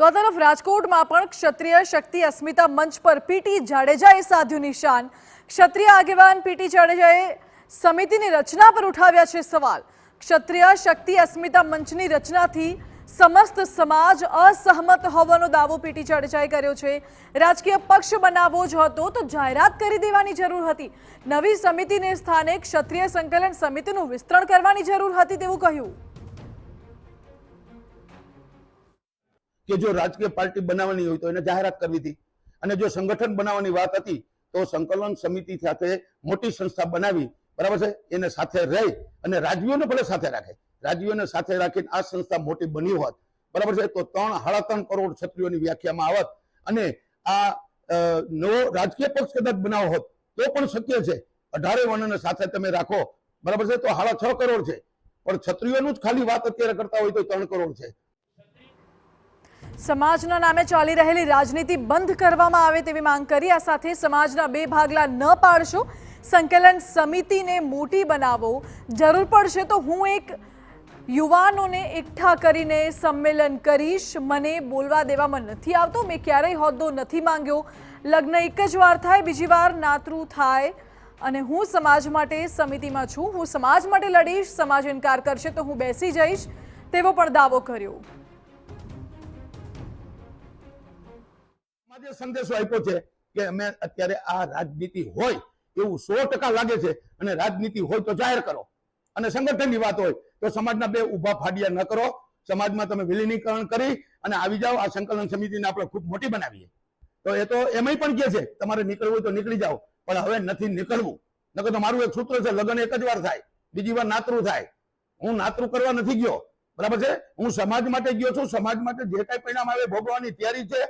તો આ તરફ રાજકોટમાં પણ ક્ષત્રિય શક્તિ અસ્મિતા મંચ પર પીટી જાડેજાએ સાધ્યું નિશાન। ક્ષત્રિય આગેવાન પીટી જાડેજાએ સમિતિની રચના પર ઉઠાવ્યા છે સવાલ। ક્ષત્રિય શક્તિ અસ્મિતા મંચની રચનાથી સમસ્ત સમાજ અસહમત હોવાનો દાવો પીટી જાડેજાએ કર્યો છે। રાજકીય પક્ષ બનાવવો જ હતો તો જાહેરાત કરી દેવાની જરૂર હતી। નવી સમિતિને સ્થાને ક્ષત્રિય સંકલન સમિતિનું વિસ્તરણ કરવાની જરૂર હતી તેવું કહ્યું। કે જો રાજકીય પાર્ટી બનાવવાની હોય તો એને જાહેરાત કરવી હતી, અને જો સંગઠન બનાવવાની વાત હતી તો સંકલન સમિતિ સાથે મોટી સંસ્થા બનાવી, બરાબર છે, એને સાથે રહી અને રાજવીઓને ભલે સાથે રાખે, રાજવીઓને સાથે રાખીને આ સંસ્થા મોટી બની હોત, બરાબર છે, તો 3.5 કરોડ ક્ષત્રિયોની વ્યાખ્યામાં આવત અને આ નવો રાજકીય પક્ષ કદાચ બનાવો હોત તો પણ શક્ય છે। 18 વર્ણને સાથે તમે રાખો, બરાબર છે, તો 6.5 કરોડ છે, પણ ક્ષત્રિયોનું જ ખાલી વાત અત્યારે કરતા હોય તો 3 કરોડ છે। સમાજના નામે ચાલી રહેલી રાજનીતિ બંધ કરવામાં આવે તેવી માંગ કરી। આ સાથે સમાજના બે ભાગલા ન પાડશો, સંકલન સમિતિને મોટી બનાવો, જરૂર પડશે તો હું એક યુવાનોને એકઠા કરીને સંમેલન કરીશ, મને બોલવા દેવામાં નથી આવતો, મેં ક્યારેય હોદ્દો નથી માંગ્યો, લગ્ન એક જ વાર થાય, બીજી વાર નાતરું થાય અને હું સમાજ માટે સમિતિમાં છું, હું સમાજ માટે લડીશ, સમાજ ઇનકાર કરશે તો હું બેસી જઈશ તેવો પણ દાવો કર્યો। સમાજે સંદેશો આપ્યો છે કે અમે અત્યારે આ રાજનીતિ હોય એવું 100% લાગે છે, અને રાજનીતિ હોય તો જાહેર કરો, અને સંગઠનની વાત હોય તો સમાજના બે ઊભા ફાડિયા ન કરો, સમાજમાં તમે વિલીનીકરણ કરી અને આવી જાઓ, આ સંકલન સમિતિને આપણે ખૂબ મોટી બનાવીએ। તો એ તો એમાંય પણ કહે છે તમારે નીકળવું હોય તો નીકળી જાઓ, પણ હવે નથી નીકળવું, નકર તો મારું એક સૂત્ર છે, લગ્ન એક જ વાર થાય, બીજી વાર નાતરું થાય। હું નાતરું કરવા નથી ગયો, બરાબર છે, હું સમાજ માટે ગયો છું, સમાજ માટે જે કાંઈ પરિણામ આવે ભોગવવાની તૈયારી છે।